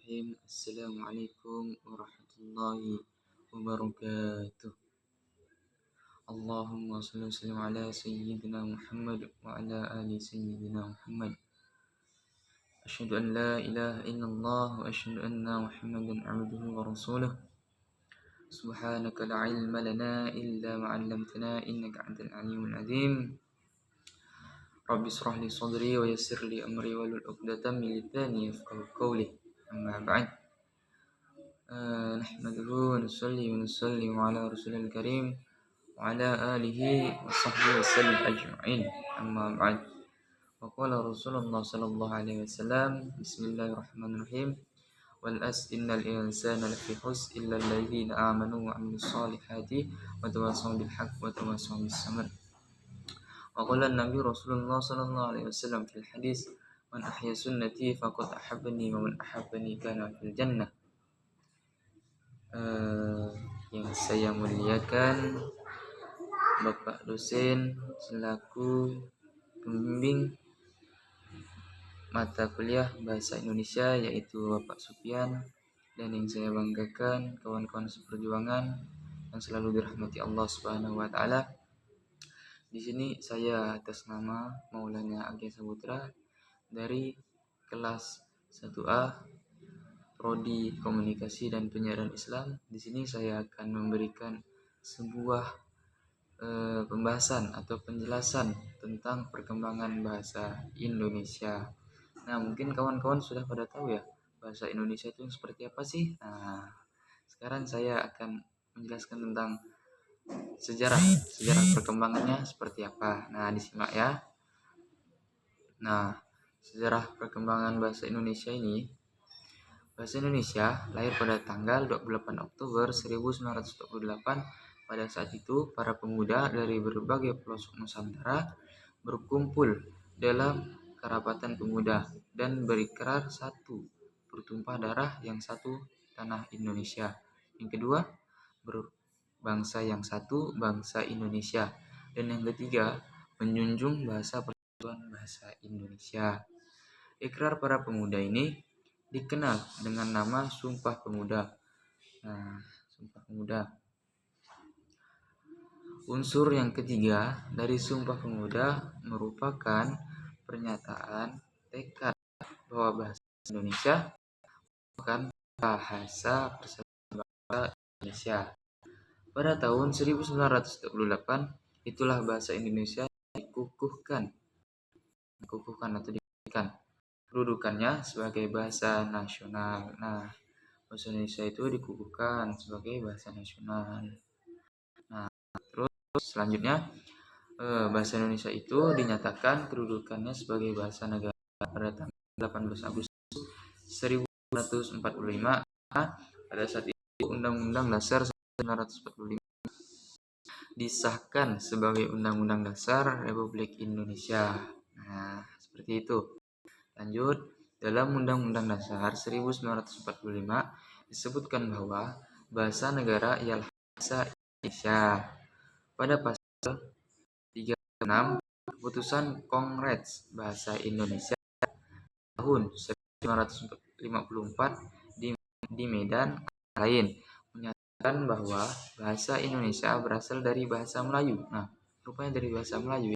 Bismillahirrahmanirrahim. Assalamualaikum warahmatullahi wabarakatuh. Allahumma salli wa sallim ala sayyidina Muhammad wa ala ali sayyidina Muhammad. Asyhadu an la ilaha illallah wa asyhadu anna Muhammadan abduhu wa rasuluh. Subhanaka la ilma lana illa ma 'allamtana innaka antal alimul azim. Rabbi israh li sadri wa yassir li amri wahlul 'uqdatam min lisani yafqahu qawli. Amma ba'd. Nahmaduhu wa nusalli wa nusallim ala rasulil karim wa ala alihi wa sahbihi wasallam ajma'in. Amma ba'd. Wa qala Rasulullah sallallahu alaihi wasallam, bismillahirrahmanirrahim. Wal as innal insana lafi khusr illa alladhina amanu wa 'amilus solihati wa tawassaw bil haqq wa tawassaw bis sabr. Wa qala an-nabi Rasulullah sallallahu alaihi wasallam fil hadis, man ahya sunnati faqad ahabbani wa man ahabbani kana fil jannah. Yang saya muliakan Bapak dosen selaku pembimbing mata kuliah Bahasa Indonesia yaitu Bapak Sufyan, dan yang saya banggakan kawan-kawan seperjuangan yang selalu dirahmati Allah Subhanahu wa taala. Di sini saya atas nama Maulana Agya Saputra dari kelas 1A Prodi Komunikasi dan Penyiaran Islam. Di sini saya akan memberikan sebuah pembahasan atau penjelasan tentang perkembangan bahasa Indonesia. Nah, mungkin kawan-kawan sudah pada tahu ya, bahasa Indonesia itu seperti apa sih? Nah, sekarang saya akan menjelaskan tentang sejarah perkembangannya seperti apa. Nah, disimak ya. Nah, sejarah perkembangan bahasa Indonesia ini. Bahasa Indonesia lahir pada tanggal 28 Oktober 1928. Pada saat itu, para pemuda dari berbagai pelosok Nusantara berkumpul dalam Karapatan Pemuda dan berikrar satu, bertumpah darah yang satu, tanah Indonesia. Yang kedua, berbangsa yang satu, bangsa Indonesia. Dan yang ketiga, menjunjung bahasa persatuan bahasa Indonesia. Ikrar para pemuda ini dikenal dengan nama Sumpah Pemuda. Nah, Sumpah Pemuda. Unsur yang ketiga dari Sumpah Pemuda merupakan pernyataan tekad bahwa bahasa Indonesia merupakan bahasa persatuan bangsa Indonesia. Pada tahun 1928, itulah bahasa Indonesia dikukuhkan atau diberikan kedudukannya sebagai bahasa nasional. Nah, bahasa Indonesia itu dikukuhkan sebagai bahasa nasional. Nah, terus selanjutnya bahasa Indonesia itu dinyatakan kedudukannya sebagai bahasa negara pada tanggal 18 Agustus 1945. Pada saat itu Undang-Undang Dasar 1945 disahkan sebagai Undang-Undang Dasar Republik Indonesia. Nah, seperti itu. Lanjut, dalam Undang-Undang Dasar 1945 disebutkan bahwa bahasa negara ialah bahasa Indonesia. Pada pasal 36 Keputusan Kongres Bahasa Indonesia tahun 1954 di Medan lain menyatakan bahwa bahasa Indonesia berasal dari bahasa Melayu. Nah, rupanya dari bahasa Melayu.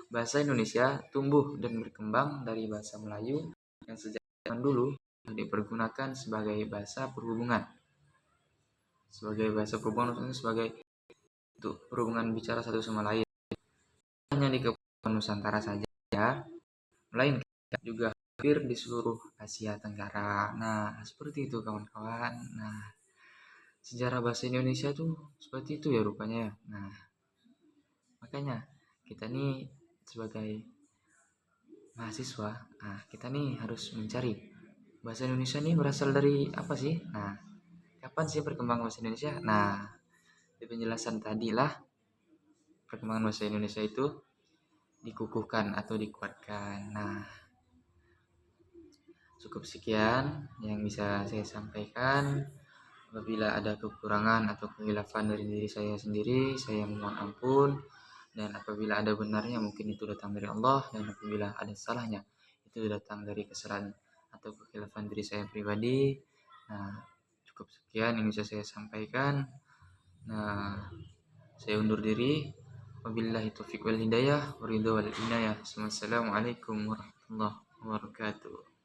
Bahasa Indonesia tumbuh dan berkembang dari bahasa Melayu yang sejak zaman dulu dipergunakan sebagai bahasa perhubungan. Sebagai bahasa perhubungan, sebagai untuk perhubungan bicara satu sama lain. Hanya di Kepulauan Nusantara saja, melainkan juga hampir di seluruh Asia Tenggara. Nah, seperti itu kawan-kawan. Nah, sejarah bahasa Indonesia itu seperti itu ya rupanya. Nah, makanya kita nih sebagai mahasiswa, kita nih harus mencari bahasa Indonesia nih berasal dari apa sih? Nah, kapan sih perkembangan bahasa Indonesia? Nah, di penjelasan tadilah perkembangan bahasa Indonesia itu dikukuhkan atau dikuatkan. Nah, cukup sekian yang bisa saya sampaikan. Apabila ada kekurangan atau kehilafan dari diri saya sendiri, saya mohon ampun. Dan apabila ada benarnya, mungkin itu datang dari Allah. Dan apabila ada salahnya, itu datang dari kesalahan atau kekhilafan diri saya pribadi. Nah, cukup sekian yang bisa saya sampaikan. Nah, saya undur diri. Wabillahi taufiq wal hidayah, waridho wal inayah. Wassalamualaikum warahmatullahi wabarakatuh.